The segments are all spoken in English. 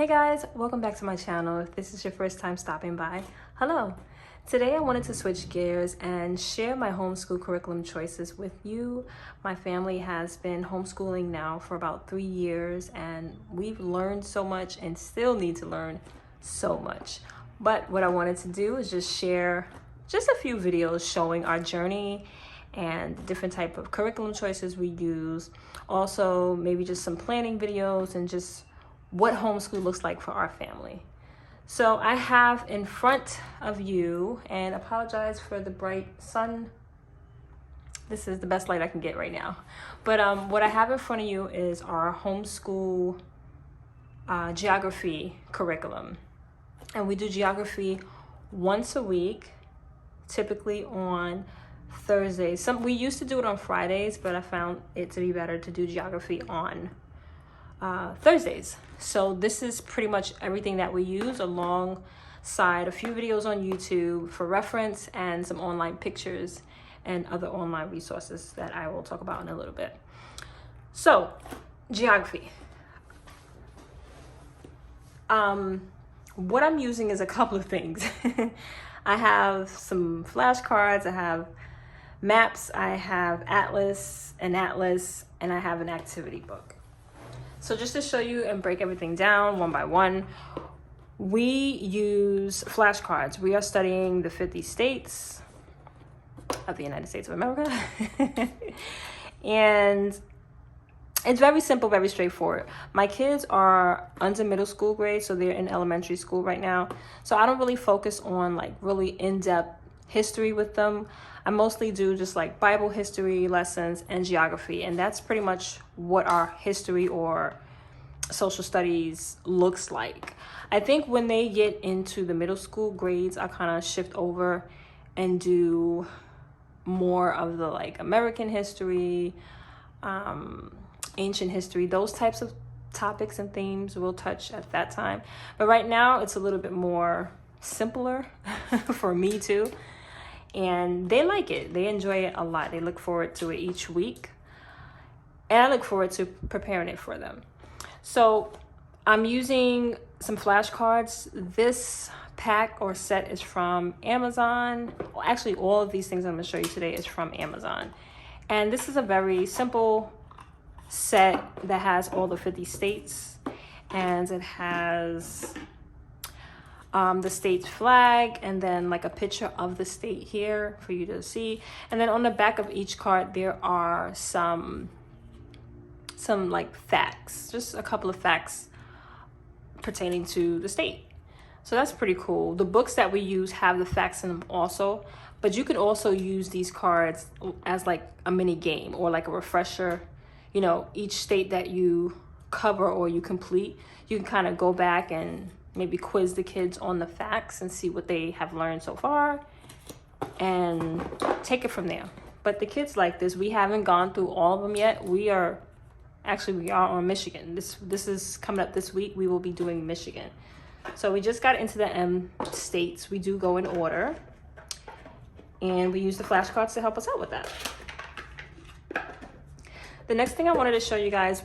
guys, welcome back to my channel. If this is your first time stopping by, hello. Today I wanted to switch gears and share my homeschool curriculum choices with you. My family has been homeschooling now for about 3 years and we've learned so much and still need to learn so much. But what I wanted to do is just share just a few videos showing our journey and the different type of curriculum choices we use. Also, maybe just some planning videos and just what homeschool looks like for our family. So I have in front of you, and apologize for the bright sun. This is the best light I can get right now. But what I have in front of you is our homeschool geography curriculum. And we do geography once a week, typically on Thursdays. We used to do it on Fridays, but I found it to be better to do geography on Thursdays. So this is pretty much everything that we use, alongside a few videos on YouTube for reference and some online pictures and other online resources that I will talk about in a little bit. So geography. What I'm using is a couple of things. I have some flashcards, I have maps, I have an atlas, and I have an activity book. So just to show you and break everything down one by one, we use flashcards. We are studying the 50 states of the United States of America. And it's very simple, very straightforward. My kids are under middle school grade, so they're in elementary school right now. So I don't really focus on like really in-depth history with them. I mostly do just like Bible history lessons and geography, and that's pretty much what our history or social studies looks like. I think when they get into the middle school grades, I kind of shift over and do more of the like American history, ancient history, those types of topics and themes we'll touch at that time. But right now it's a little bit more simpler for me too. And they like it. They enjoy it a lot. They look forward to it each week. And I look forward to preparing it for them. So I'm using some flashcards. This pack or set is from Amazon. Well, actually, all of these things I'm going to show you today is from Amazon. And this is a very simple set that has all the 50 states. And it has the state's flag, and then like a picture of the state here for you to see. And then on the back of each card there are some like facts, just a couple of facts pertaining to the state. So that's pretty cool. The books that we use have the facts in them also, but you could also use these cards as like a mini game or like a refresher. You know, each state that you cover or you complete, you can kind of go back and maybe quiz the kids on the facts and see what they have learned so far and take it from there. But the kids like this. We haven't gone through all of them yet. We are on Michigan. This is coming up this week. We will be doing Michigan. So we just got into the M states. We do go in order, and we use the flashcards to help us out with that. The next thing I wanted to show you guys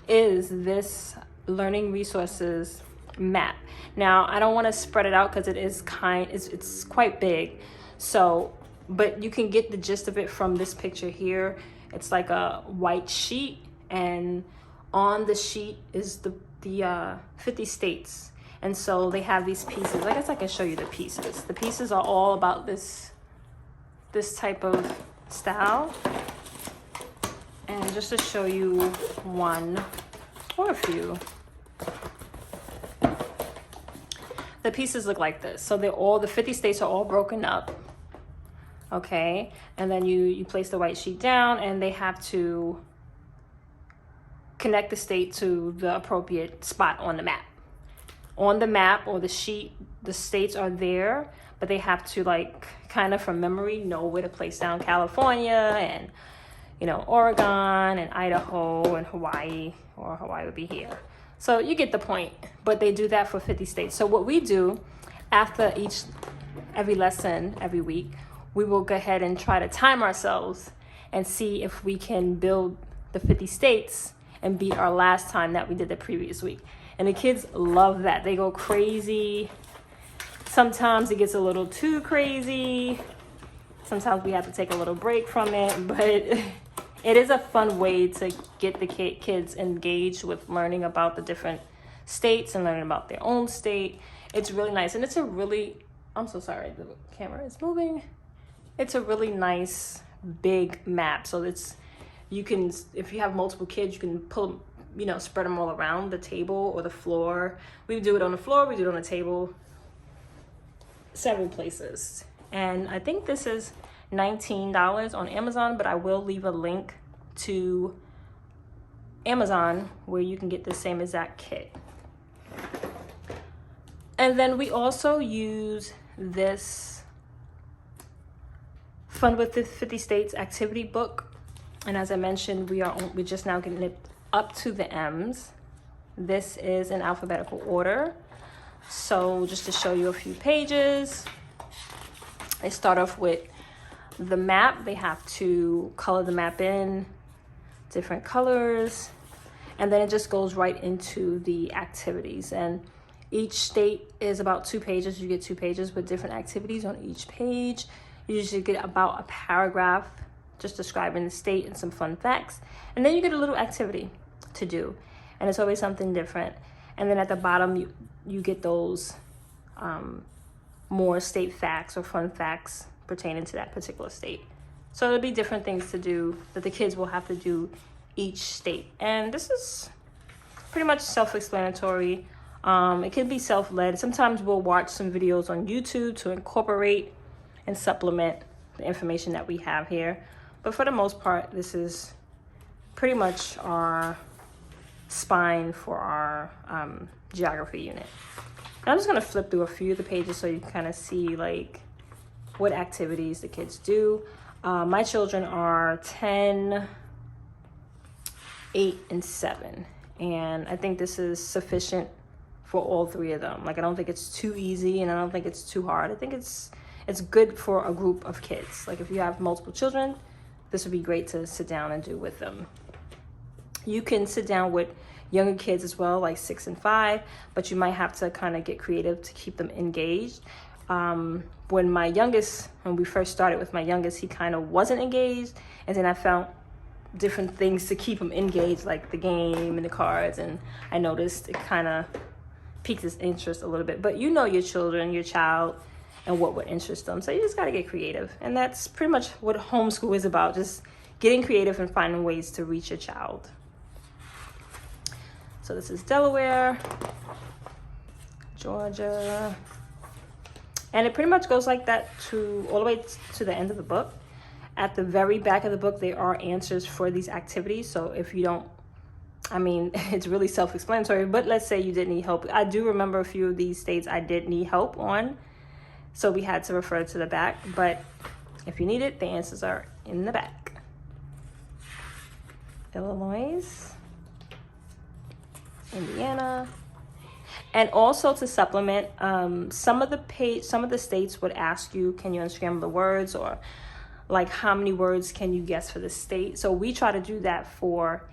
is this learning resources map. Now I don't want to spread it out because it's quite big. So, but you can get the gist of it from this picture here. It's like a white sheet, and on the sheet is the 50 states. And so they have these pieces. I guess I can show you the pieces. The pieces are all about this type of style. And just to show you one or a few, the pieces look like this. So the 50 states are all broken up. Okay. And then you place the white sheet down, and they have to connect the state to the appropriate spot on the map. On the map or the sheet, the states are there, but they have to like kind of from memory know where to place down California and, you know, Oregon and Idaho and Hawaii, or Hawaii would be here. So you get the point, but they do that for 50 states. So what we do after every lesson, every week, we will go ahead and try to time ourselves and see if we can build the 50 states and beat our last time that we did the previous week. And the kids love that. They go crazy. Sometimes it gets a little too crazy. Sometimes we have to take a little break from it, but it is a fun way to get the kids engaged with learning about the different states and learning about their own state. It's really nice. And it's a really, I'm so sorry, the camera is moving. It's a really nice big map. So it's, you can, if you have multiple kids, you can pull, you know, spread them all around the table or the floor. We do it on the floor, we do it on the table, several places. And I think this is $19 on Amazon, but I will leave a link to Amazon where you can get the same exact kit. And then we also use this Fun with the 50 States activity book. And as I mentioned, we're just now getting it up to the M's. This is in alphabetical order. So just to show you a few pages, they start off with the map. They have to color the map in different colors, and then it just goes right into the activities. And each state is about 2 pages. You get 2 pages with different activities on each page. You usually get about a paragraph just describing the state and some fun facts, and then you get a little activity to do, and it's always something different. And then at the bottom you get those more state facts or fun facts pertaining to that particular state. So there'll be different things to do that the kids will have to do each state. And this is pretty much self-explanatory. It can be self-led. Sometimes we'll watch some videos on YouTube to incorporate and supplement the information that we have here. But for the most part, this is pretty much our spine for our geography unit. And I'm just gonna flip through a few of the pages so you can kind of see like what activities the kids do. My children are 10, 8, and 7. And I think this is sufficient for all 3 of them. Like, I don't think it's too easy and I don't think it's too hard. I think it's good for a group of kids. Like, if you have multiple children, this would be great to sit down and do with them. You can sit down with younger kids as well, like 6 and 5, but you might have to kind of get creative to keep them engaged. When we first started with my youngest, he kind of wasn't engaged, and then I found different things to keep him engaged, like the game and the cards, and I noticed it kind of piqued his interest a little bit. But you know your children, your child, and what would interest them, so you just got to get creative. And that's pretty much what homeschool is about, just getting creative and finding ways to reach your child. So this is Delaware, Georgia, and it pretty much goes like that all the way to the end of the book. At the very back of the book, there are answers for these activities. So if you don't, I mean, it's really self-explanatory, but let's say you did need help. I do remember a few of these states I did need help on, so we had to refer to the back. But if you need it, the answers are in the back. Illinois, Indiana. And also to supplement, some of the states would ask you, can you unscramble the words, or like how many words can you guess for the state? So we try to do that for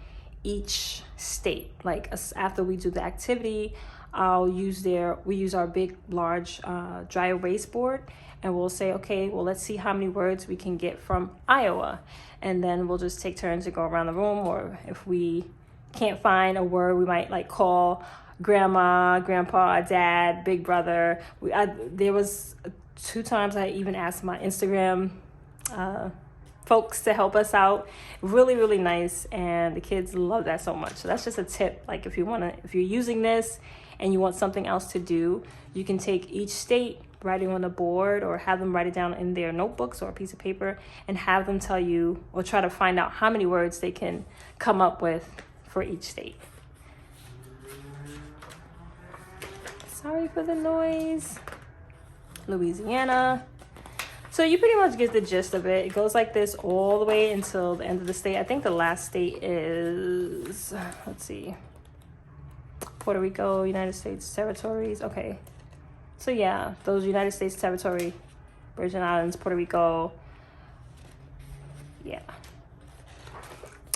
each state. Like after we do the activity, we use our big, large dry erase board, and we'll say, okay, well, let's see how many words we can get from Iowa. And then we'll just take turns to go around the room, or if we can't find a word, we might like call grandma, grandpa, dad, big brother. There was 2 times I even asked my Instagram folks to help us out. Really, really nice, and the kids love that so much. So that's just a tip. Like if you're using this and you want something else to do, you can take each state, write it on a board, or have them write it down in their notebooks or a piece of paper, and have them tell you or try to find out how many words they can come up with for each state. Sorry for the noise. Louisiana. So you pretty much get the gist of it. It goes like this all the way until the end of the state. I think the last state is, let's see, Puerto Rico, United States territories. Okay. So yeah, those United States territory, Virgin Islands, Puerto Rico. Yeah.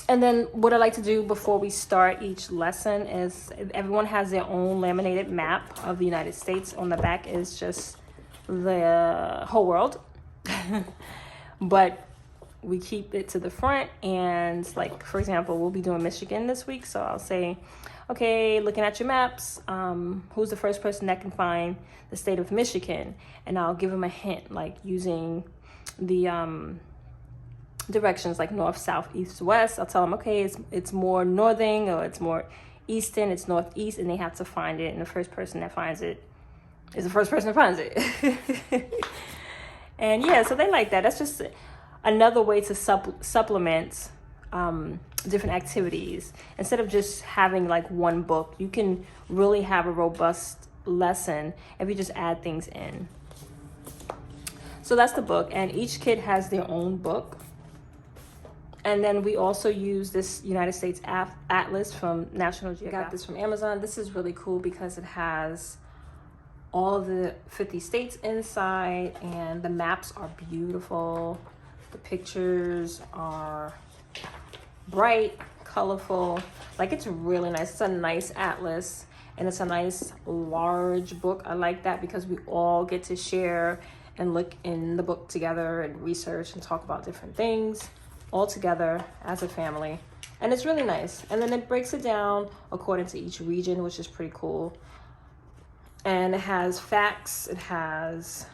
And then what I like to do before we start each lesson is everyone has their own laminated map of the United States. On the back is just the whole world. But we keep it to the front, and like, for example, we'll be doing Michigan this week. So I'll say, okay, looking at your maps, who's the first person that can find the state of Michigan? And I'll give them a hint, like using the directions like north, south, east, west. I'll tell them, okay, it's more northern, or it's more eastern, it's northeast, and they have to find it. And the first person that finds it is the first person that finds it. And yeah, so they like that. That's just another way to supplement different activities. Instead of just having like one book, you can really have a robust lesson if you just add things in. So that's the book, and each kid has their own book. And then we also use this United States Atlas from National Geographic. I got this from Amazon. This is really cool because it has all of the 50 states inside, and the maps are beautiful. The pictures are bright, colorful. Like, it's really nice. It's a nice atlas, and it's a nice large book. I like that because we all get to share and look in the book together and research and talk about different things all together as a family. And it's really nice. And then it breaks it down according to each region, which is pretty cool. And it has facts, it has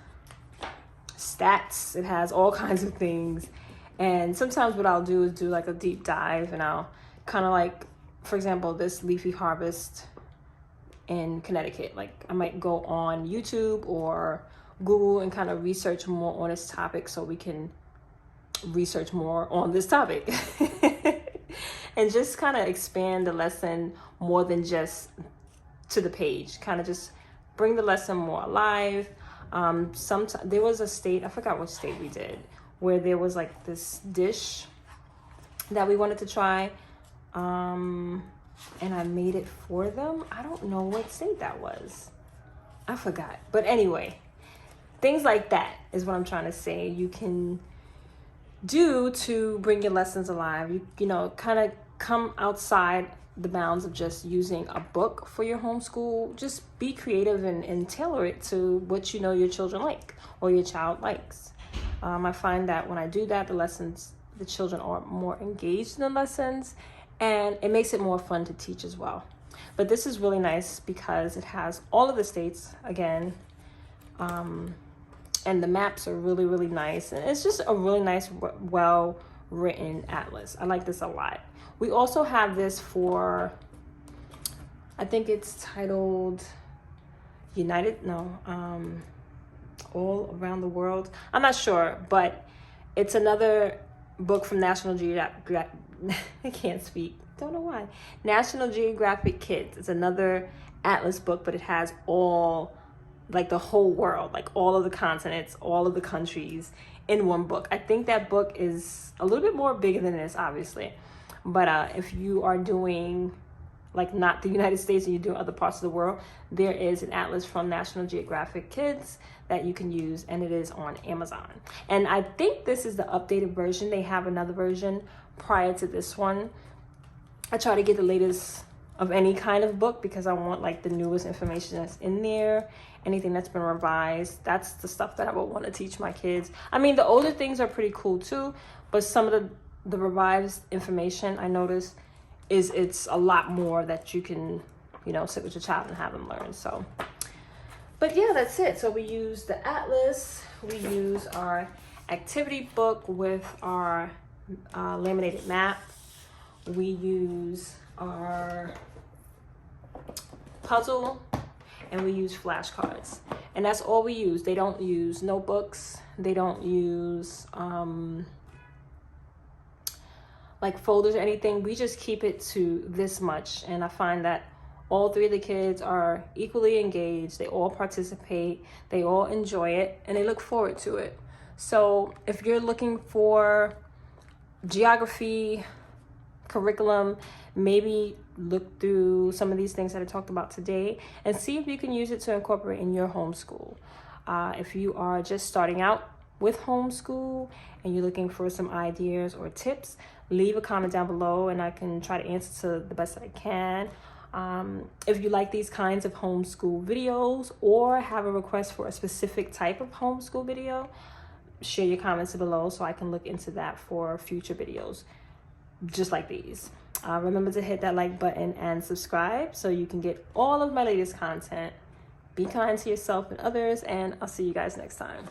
stats, it has all kinds of things. And sometimes what I'll do is do like a deep dive, and I'll kind of like, for example, this leafy harvest in Connecticut. Like, I might go on YouTube or Google and kind of research more on this topic so we can research more on this topic. And just kind of expand the lesson more than just to the page. Kind of just bring the lesson more alive. Sometimes there was a state, I forgot what state we did, where there was like this dish that we wanted to try, and I made it for them. I don't know what state that was. I forgot. But anyway, things like that is what I'm trying to say. You can do to bring your lessons alive. You know, kind of come outside the bounds of just using a book for your homeschool. Just be creative and tailor it to what you know your children like or your child likes. I find that when I do that, the children are more engaged in the lessons, and it makes it more fun to teach as well. But this is really nice because it has all of the states again, and the maps are really, really nice. And it's just a really nice, well-written atlas. I like this a lot. We also have this for, I think it's titled All Around the World. I'm not sure, but it's another book from National Geographic. I can't speak. Don't know why. National Geographic Kids. It's another atlas book, but it has all, like the whole world, like all of the continents, all of the countries in one book. I think that book is a little bit more bigger than this, obviously. But if you are doing like not the United States and you're doing other parts of the world, there is an atlas from National Geographic Kids that you can use, and it is on Amazon. And I think this is the updated version. They have another version prior to this one. I try to get the latest of any kind of book because I want like the newest information that's in there, anything that's been revised. That's the stuff that I would want to teach my kids. I mean, the older things are pretty cool too, but some of the revised information I noticed is it's a lot more that you can, you know, sit with your child and have them learn. So, but yeah, that's it. So we use the atlas, we use our activity book with our laminated map, we use our puzzle, and we use flashcards. And that's all we use. They don't use notebooks. They don't use like folders or anything. We just keep it to this much. And I find that all three of the kids are equally engaged. They all participate. They all enjoy it, and they look forward to it. So if you're looking for geography curriculum, maybe look through some of these things that I talked about today and see if you can use it to incorporate in your homeschool. If you are just starting out with homeschool and you're looking for some ideas or tips, leave a comment down below and I can try to answer to the best that I can. If you like these kinds of homeschool videos or have a request for a specific type of homeschool video, share your comments below so I can look into that for future videos just like these. Remember to hit that like button and subscribe so you can get all of my latest content. Be kind to yourself and others, and I'll see you guys next time.